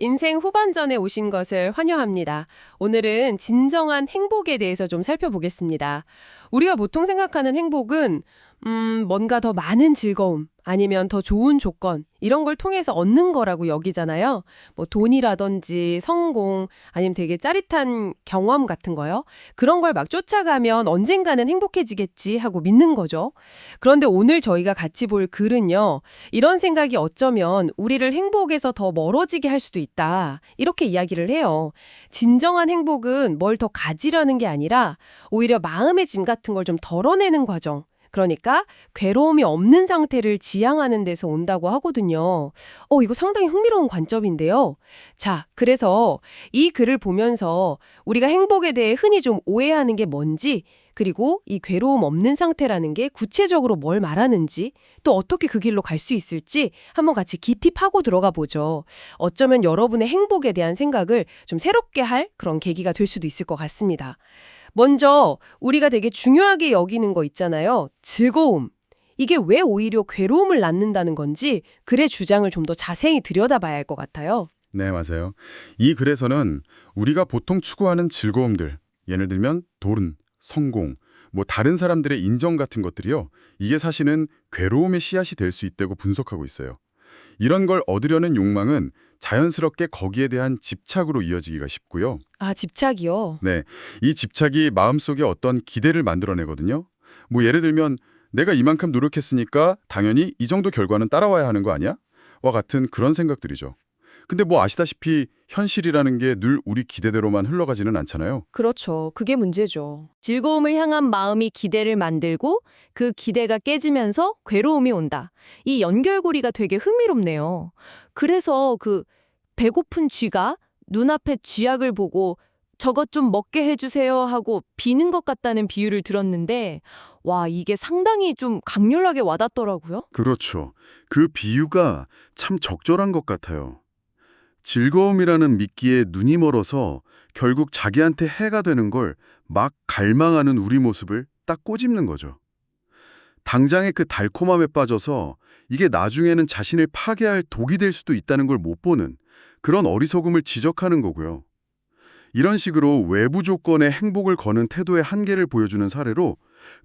인생 후반전에 오신 것을 환영합니다. 오늘은 진정한 행복에 대해서 좀 살펴보겠습니다. 우리가 보통 생각하는 행복은 뭔가 더 많은 즐거움, 아니면 더 좋은 조건, 이런 걸 통해서 얻는 거라고 여기잖아요. 뭐 돈이라든지 성공, 아니면 되게 짜릿한 경험 같은 거요. 그런 걸 막 쫓아가면 언젠가는 행복해지겠지 하고 믿는 거죠. 그런데 오늘 저희가 같이 볼 글은요. 이런 생각이 어쩌면 우리를 행복에서 더 멀어지게 할 수도 있다. 이렇게 이야기를 해요. 진정한 행복은 뭘 더 가지려는 게 아니라 오히려 마음의 짐 같은 걸 좀 덜어내는 과정. 그러니까 괴로움이 없는 상태를 지향하는 데서 온다고 하거든요. 이거 상당히 흥미로운 관점인데요. 자, 그래서 이 글을 보면서 우리가 행복에 대해 흔히 좀 오해하는 게 뭔지, 그리고 이 괴로움 없는 상태라는 게 구체적으로 뭘 말하는지, 또 어떻게 그 길로 갈 수 있을지 한번 같이 깊이 파고 들어가 보죠. 어쩌면 여러분의 행복에 대한 생각을 좀 새롭게 할 그런 계기가 될 수도 있을 것 같습니다. 먼저 우리가 되게 중요하게 여기는 거 있잖아요. 즐거움. 이게 왜 오히려 괴로움을 낳는다는 건지 글의 주장을 좀 더 자세히 들여다봐야 할 것 같아요. 네, 맞아요. 이 글에서는 우리가 보통 추구하는 즐거움들, 예를 들면 돈, 성공, 뭐 다른 사람들의 인정 같은 것들이요. 이게 사실은 괴로움의 씨앗이 될 수 있다고 분석하고 있어요. 이런 걸 얻으려는 욕망은 자연스럽게 거기에 대한 집착으로 이어지기가 쉽고요. 아, 집착이요? 네, 이 집착이 마음속에 어떤 기대를 만들어내거든요. 뭐 예를 들면 내가 이만큼 노력했으니까 당연히 이 정도 결과는 따라와야 하는 거 아니야? 와 같은 그런 생각들이죠. 근데 뭐 아시다시피 현실이라는 게 늘 우리 기대대로만 흘러가지는 않잖아요. 그렇죠. 그게 문제죠. 즐거움을 향한 마음이 기대를 만들고 그 기대가 깨지면서 괴로움이 온다. 이 연결고리가 되게 흥미롭네요. 그래서 그 배고픈 쥐가 눈앞에 쥐약을 보고 저것 좀 먹게 해주세요 하고 비는 것 같다는 비유를 들었는데 와, 이게 상당히 좀 강렬하게 와닿더라고요. 그렇죠. 그 비유가 참 적절한 것 같아요. 즐거움이라는 미끼에 눈이 멀어서 결국 자기한테 해가 되는 걸 막 갈망하는 우리 모습을 딱 꼬집는 거죠. 당장의 그 달콤함에 빠져서 이게 나중에는 자신을 파괴할 독이 될 수도 있다는 걸 못 보는 그런 어리석음을 지적하는 거고요. 이런 식으로 외부 조건에 행복을 거는 태도의 한계를 보여주는 사례로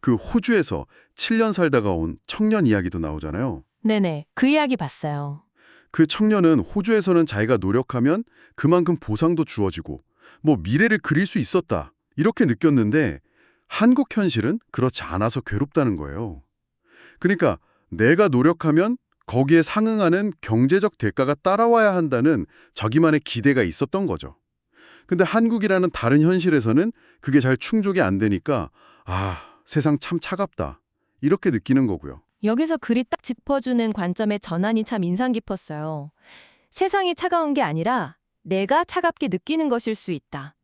그 호주에서 7년 살다가 온 청년 이야기도 나오잖아요. 네네, 그 이야기 봤어요. 그 청년은 호주에서는 자기가 노력하면 그만큼 보상도 주어지고 뭐 미래를 그릴 수 있었다 이렇게 느꼈는데 한국 현실은 그렇지 않아서 괴롭다는 거예요. 그러니까 내가 노력하면 거기에 상응하는 경제적 대가가 따라와야 한다는 자기만의 기대가 있었던 거죠. 근데 한국이라는 다른 현실에서는 그게 잘 충족이 안 되니까 세상 참 차갑다 이렇게 느끼는 거고요. 여기서 글이 딱 짚어주는 관점의 전환이 참 인상 깊었어요. 세상이 차가운 게 아니라 내가 차갑게 느끼는 것일 수 있다.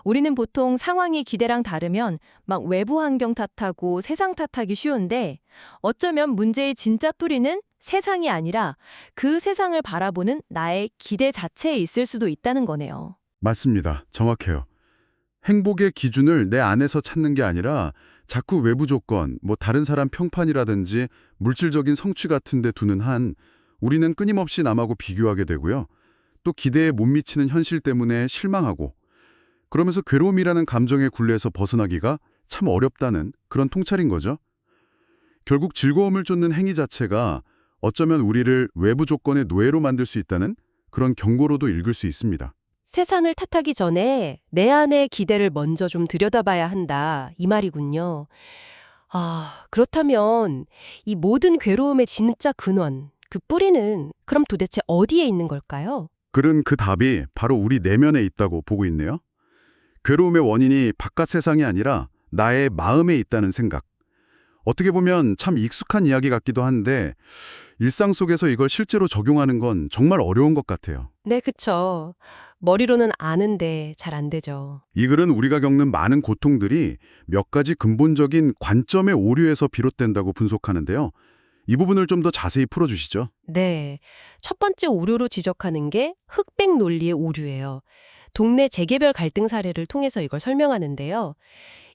우리는 보통 상황이 기대랑 다르면 막 외부 환경 탓하고 세상 탓하기 쉬운데 어쩌면 문제의 진짜 뿌리는 세상이 아니라 그 세상을 바라보는 나의 기대 자체에 있을 수도 있다는 거네요. 맞습니다. 정확해요. 행복의 기준을 내 안에서 찾는 게 아니라 자꾸 외부 조건, 뭐 다른 사람 평판이라든지 물질적인 성취 같은 데 두는 한 우리는 끊임없이 남하고 비교하게 되고요. 또 기대에 못 미치는 현실 때문에 실망하고 그러면서 괴로움이라는 감정의 굴레에서 벗어나기가 참 어렵다는 그런 통찰인 거죠. 결국 즐거움을 쫓는 행위 자체가 어쩌면 우리를 외부 조건의 노예로 만들 수 있다는 그런 경고로도 읽을 수 있습니다. 세상을 탓하기 전에 내 안의 기대를 먼저 좀 들여다봐야 한다. 이 말이군요. 아, 그렇다면 이 모든 괴로움의 진짜 근원, 그 뿌리는 그럼 도대체 어디에 있는 걸까요? 글은 그 답이 바로 우리 내면에 있다고 보고 있네요. 괴로움의 원인이 바깥 세상이 아니라 나의 마음에 있다는 생각. 어떻게 보면 참 익숙한 이야기 같기도 한데 일상 속에서 이걸 실제로 적용하는 건 정말 어려운 것 같아요. 네, 그쵸. 머리로는 아는데 잘 안 되죠. 이 글은 우리가 겪는 많은 고통들이 몇 가지 근본적인 관점의 오류에서 비롯된다고 분석하는데요. 이 부분을 좀 더 자세히 풀어주시죠. 네. 첫 번째 오류로 지적하는 게 흑백 논리의 오류예요. 동네 재개발 갈등 사례를 통해서 이걸 설명하는데요.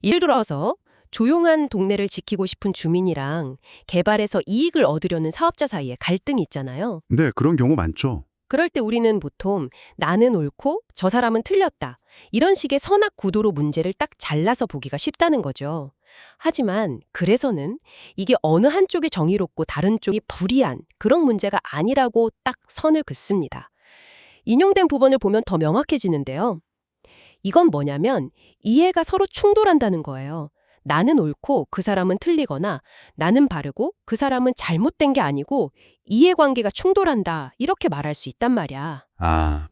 예를 들어서 조용한 동네를 지키고 싶은 주민이랑 개발해서 이익을 얻으려는 사업자 사이에 갈등이 있잖아요. 네, 그런 경우 많죠. 그럴 때 우리는 보통 나는 옳고 저 사람은 틀렸다. 이런 식의 선악 구도로 문제를 딱 잘라서 보기가 쉽다는 거죠. 하지만 그래서는 이게 어느 한쪽이 정의롭고 다른 쪽이 불의한 그런 문제가 아니라고 딱 선을 긋습니다. 인용된 부분을 보면 더 명확해지는데요. 이건 뭐냐면 이해가 서로 충돌한다는 거예요. 나는 옳고 그 사람은 틀리거나 나는 바르고 그 사람은 잘못된 게 아니고 이해관계가 충돌한다 이렇게 말할 수 있단 말이야.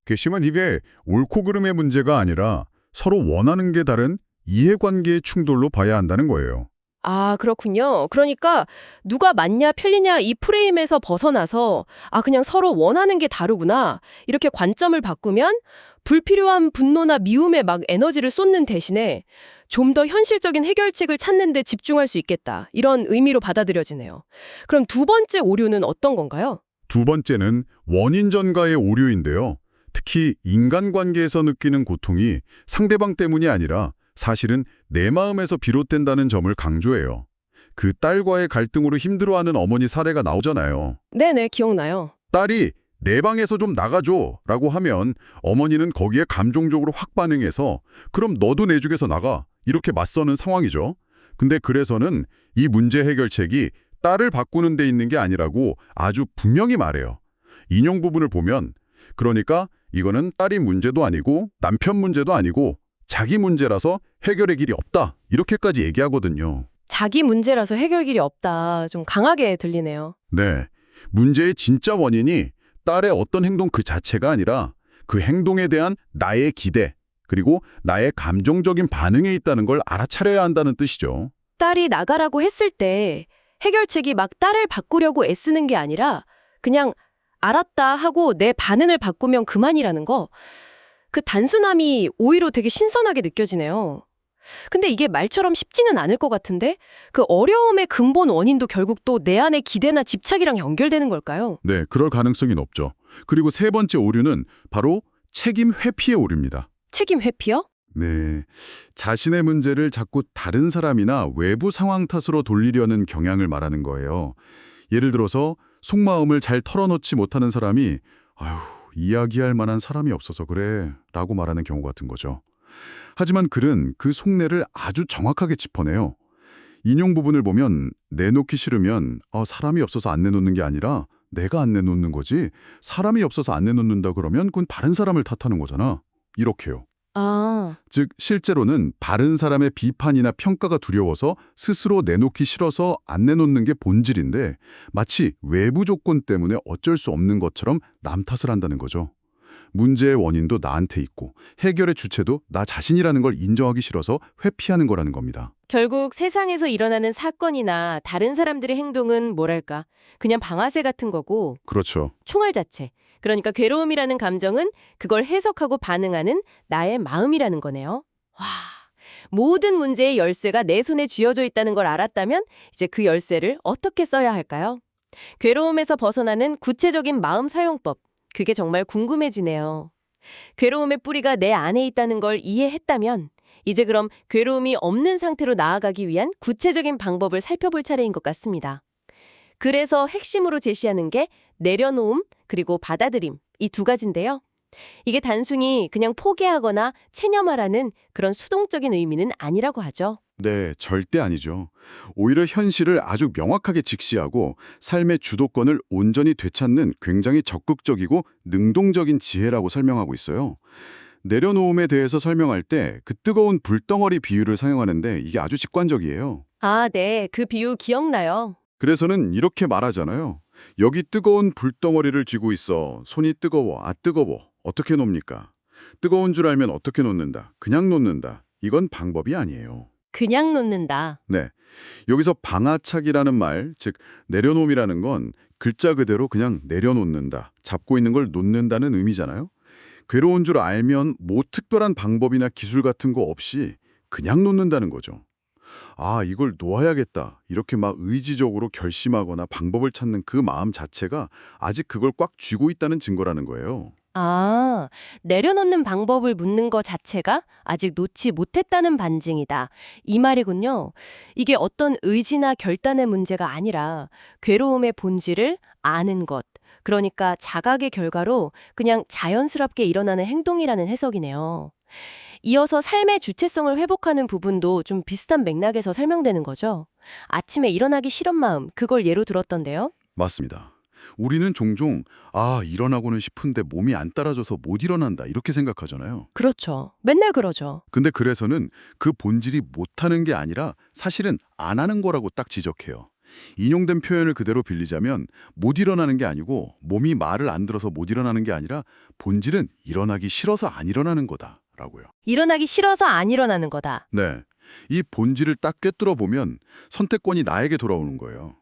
괘씸한 입에 옳고 그름의 문제가 아니라 서로 원하는 게 다른 이해관계의 충돌로 봐야 한다는 거예요. 아, 그렇군요. 그러니까 누가 맞냐 편리냐 이 프레임에서 벗어나서 그냥 서로 원하는 게 다르구나. 이렇게 관점을 바꾸면 불필요한 분노나 미움에 막 에너지를 쏟는 대신에 좀 더 현실적인 해결책을 찾는 데 집중할 수 있겠다. 이런 의미로 받아들여지네요. 그럼 두 번째 오류는 어떤 건가요? 두 번째는 원인 전가의 오류인데요. 특히 인간관계에서 느끼는 고통이 상대방 때문이 아니라 사실은 내 마음에서 비롯된다는 점을 강조해요. 그 딸과의 갈등으로 힘들어하는 어머니 사례가 나오잖아요. 네네, 기억나요. 딸이 내 방에서 좀 나가줘 라고 하면 어머니는 거기에 감정적으로 확 반응해서 그럼 너도 내 집에서 나가 이렇게 맞서는 상황이죠. 근데 그래서는 이 문제 해결책이 딸을 바꾸는 데 있는 게 아니라고 아주 분명히 말해요. 인용 부분을 보면 그러니까 이거는 딸이 문제도 아니고 남편 문제도 아니고 자기 문제라서 해결의 길이 없다 이렇게까지 얘기하거든요. 자기 문제라서 해결길이 없다. 좀 강하게 들리네요. 네, 문제의 진짜 원인이 딸의 어떤 행동 그 자체가 아니라 그 행동에 대한 나의 기대 그리고 나의 감정적인 반응에 있다는 걸 알아차려야 한다는 뜻이죠. 딸이 나가라고 했을 때 해결책이 막 딸을 바꾸려고 애쓰는 게 아니라 그냥 알았다 하고 내 반응을 바꾸면 그만이라는 거. 그 단순함이 오히려 되게 신선하게 느껴지네요. 근데 이게 말처럼 쉽지는 않을 것 같은데 그 어려움의 근본 원인도 결국 또 내 안의 기대나 집착이랑 연결되는 걸까요? 네, 그럴 가능성이 높죠. 그리고 세 번째 오류는 바로 책임 회피의 오류입니다. 책임 회피요? 네, 자신의 문제를 자꾸 다른 사람이나 외부 상황 탓으로 돌리려는 경향을 말하는 거예요. 예를 들어서 속마음을 잘 털어놓지 못하는 사람이 아휴, 이야기할 만한 사람이 없어서 그래 라고 말하는 경우 같은 거죠. 하지만 글은 그 속내를 아주 정확하게 짚어내요. 인용 부분을 보면 내놓기 싫으면 사람이 없어서 안 내놓는 게 아니라 내가 안 내놓는 거지 사람이 없어서 안 내놓는다 그러면 그건 다른 사람을 탓하는 거잖아. 이렇게요. 즉 실제로는 다른 사람의 비판이나 평가가 두려워서 스스로 내놓기 싫어서 안 내놓는 게 본질인데 마치 외부 조건 때문에 어쩔 수 없는 것처럼 남 탓을 한다는 거죠. 문제의 원인도 나한테 있고 해결의 주체도 나 자신이라는 걸 인정하기 싫어서 회피하는 거라는 겁니다. 결국 세상에서 일어나는 사건이나 다른 사람들의 행동은 뭐랄까 그냥 방아쇠 같은 거고 그렇죠. 총알 자체. 그러니까 괴로움이라는 감정은 그걸 해석하고 반응하는 나의 마음이라는 거네요. 와, 모든 문제의 열쇠가 내 손에 쥐어져 있다는 걸 알았다면 이제 그 열쇠를 어떻게 써야 할까요? 괴로움에서 벗어나는 구체적인 마음 사용법. 그게 정말 궁금해지네요. 괴로움의 뿌리가 내 안에 있다는 걸 이해했다면 이제 그럼 괴로움이 없는 상태로 나아가기 위한 구체적인 방법을 살펴볼 차례인 것 같습니다. 그래서 핵심으로 제시하는 게 내려놓음 그리고 받아들임 이 두 가지인데요. 이게 단순히 그냥 포기하거나 체념하라는 그런 수동적인 의미는 아니라고 하죠. 네, 절대 아니죠. 오히려 현실을 아주 명확하게 직시하고 삶의 주도권을 온전히 되찾는 굉장히 적극적이고 능동적인 지혜라고 설명하고 있어요. 내려놓음에 대해서 설명할 때 그 뜨거운 불덩어리 비유를 사용하는데 이게 아주 직관적이에요. 아, 네. 그 비유 기억나요. 그래서는 이렇게 말하잖아요. 여기 뜨거운 불덩어리를 쥐고 있어. 손이 뜨거워. 뜨거워. 어떻게 놓습니까? 뜨거운 줄 알면 어떻게 놓는다. 그냥 놓는다. 이건 방법이 아니에요. 그냥 놓는다. 네. 여기서 방아착이라는 말, 즉 내려놓음이라는 건 글자 그대로 그냥 내려놓는다. 잡고 있는 걸 놓는다는 의미잖아요. 괴로운 줄 알면 뭐 특별한 방법이나 기술 같은 거 없이 그냥 놓는다는 거죠. 이걸 놓아야겠다. 이렇게 막 의지적으로 결심하거나 방법을 찾는 그 마음 자체가 아직 그걸 꽉 쥐고 있다는 증거라는 거예요. 아, 내려놓는 방법을 묻는 것 자체가 아직 놓지 못했다는 반증이다. 이 말이군요. 이게 어떤 의지나 결단의 문제가 아니라 괴로움의 본질을 아는 것, 그러니까 자각의 결과로 그냥 자연스럽게 일어나는 행동이라는 해석이네요. 이어서 삶의 주체성을 회복하는 부분도 좀 비슷한 맥락에서 설명되는 거죠. 아침에 일어나기 싫은 마음, 그걸 예로 들었던데요. 맞습니다. 우리는 종종 일어나고는 싶은데 몸이 안 따라줘서 못 일어난다 이렇게 생각하잖아요. 그렇죠. 맨날 그러죠. 근데 그래서는 그 본질이 못하는 게 아니라 사실은 안 하는 거라고 딱 지적해요. 인용된 표현을 그대로 빌리자면 못 일어나는 게 아니고 몸이 말을 안 들어서 못 일어나는 게 아니라 본질은 일어나기 싫어서 안 일어나는 거다라고요. 일어나기 싫어서 안 일어나는 거다. 네, 이 본질을 딱 꿰뚫어 보면 선택권이 나에게 돌아오는 거예요.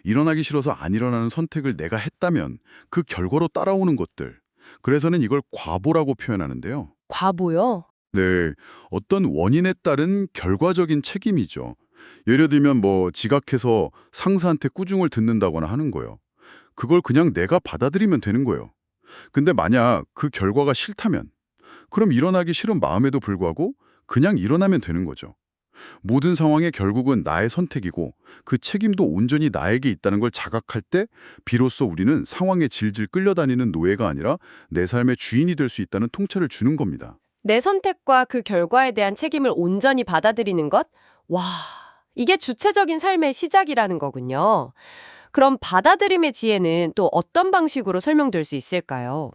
일어나기 싫어서 안 일어나는 선택을 내가 했다면 그 결과로 따라오는 것들. 그래서는 이걸 과보라고 표현하는데요. 과보요? 네, 어떤 원인에 따른 결과적인 책임이죠. 예를 들면 지각해서 상사한테 꾸중을 듣는다거나 하는 거예요. 그걸 그냥 내가 받아들이면 되는 거예요. 근데 만약 그 결과가 싫다면 그럼 일어나기 싫은 마음에도 불구하고 그냥 일어나면 되는 거죠. 모든 상황에 결국은 나의 선택이고 그 책임도 온전히 나에게 있다는 걸 자각할 때 비로소 우리는 상황에 질질 끌려다니는 노예가 아니라 내 삶의 주인이 될 수 있다는 통찰을 주는 겁니다. 내 선택과 그 결과에 대한 책임을 온전히 받아들이는 것? 와, 이게 주체적인 삶의 시작이라는 거군요. 그럼 받아들임의 지혜는 또 어떤 방식으로 설명될 수 있을까요?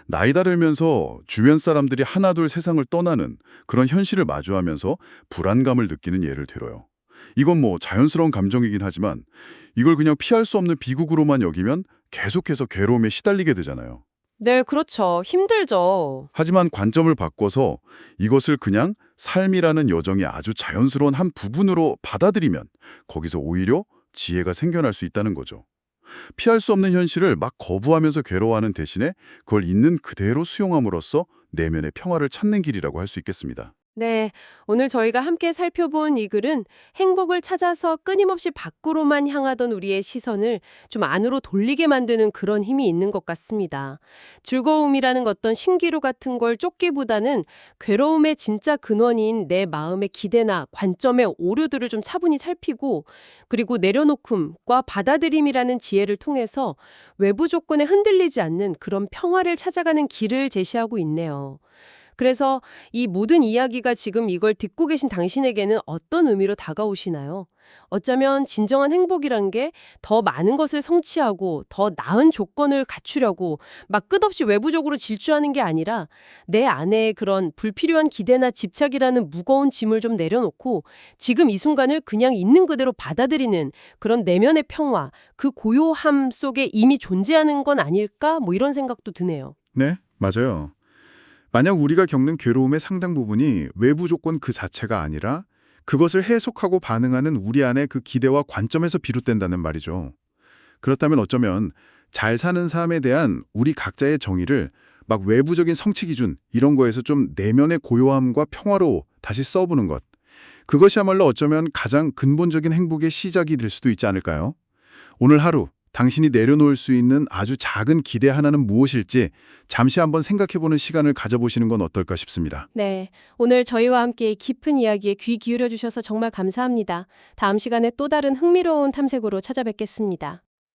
나이다 들면서 주변 사람들이 하나둘 세상을 떠나는 그런 현실을 마주하면서 불안감을 느끼는 예를 들어요. 이건 자연스러운 감정이긴 하지만 이걸 그냥 피할 수 없는 비극으로만 여기면 계속해서 괴로움에 시달리게 되잖아요. 네, 그렇죠. 힘들죠. 하지만 관점을 바꿔서 이것을 그냥 삶이라는 여정의 아주 자연스러운 한 부분으로 받아들이면 거기서 오히려 지혜가 생겨날 수 있다는 거죠. 피할 수 없는 현실을 막 거부하면서 괴로워하는 대신에 그걸 있는 그대로 수용함으로써 내면의 평화를 찾는 길이라고 할 수 있겠습니다. 네, 오늘 저희가 함께 살펴본 이 글은 행복을 찾아서 끊임없이 밖으로만 향하던 우리의 시선을 좀 안으로 돌리게 만드는 그런 힘이 있는 것 같습니다. 즐거움이라는 어떤 신기루 같은 걸 쫓기보다는 괴로움의 진짜 근원인 내 마음의 기대나 관점의 오류들을 좀 차분히 살피고 그리고 내려놓음과 받아들임이라는 지혜를 통해서 외부 조건에 흔들리지 않는 그런 평화를 찾아가는 길을 제시하고 있네요. 그래서 이 모든 이야기가 지금 이걸 듣고 계신 당신에게는 어떤 의미로 다가오시나요? 어쩌면 진정한 행복이란 게 더 많은 것을 성취하고 더 나은 조건을 갖추려고 막 끝없이 외부적으로 질주하는 게 아니라 내 안에 그런 불필요한 기대나 집착이라는 무거운 짐을 좀 내려놓고 지금 이 순간을 그냥 있는 그대로 받아들이는 그런 내면의 평화, 그 고요함 속에 이미 존재하는 건 아닐까? 이런 생각도 드네요. 네, 맞아요. 만약 우리가 겪는 괴로움의 상당 부분이 외부 조건 그 자체가 아니라 그것을 해석하고 반응하는 우리 안의 그 기대와 관점에서 비롯된다는 말이죠. 그렇다면 어쩌면 잘 사는 삶에 대한 우리 각자의 정의를 막 외부적인 성취 기준 이런 거에서 좀 내면의 고요함과 평화로 다시 써보는 것. 그것이야말로 어쩌면 가장 근본적인 행복의 시작이 될 수도 있지 않을까요? 오늘 하루 당신이 내려놓을 수 있는 아주 작은 기대 하나는 무엇일지 잠시 한번 생각해보는 시간을 가져보시는 건 어떨까 싶습니다. 네, 오늘 저희와 함께 깊은 이야기에 귀 기울여 주셔서 정말 감사합니다. 다음 시간에 또 다른 흥미로운 탐색으로 찾아뵙겠습니다.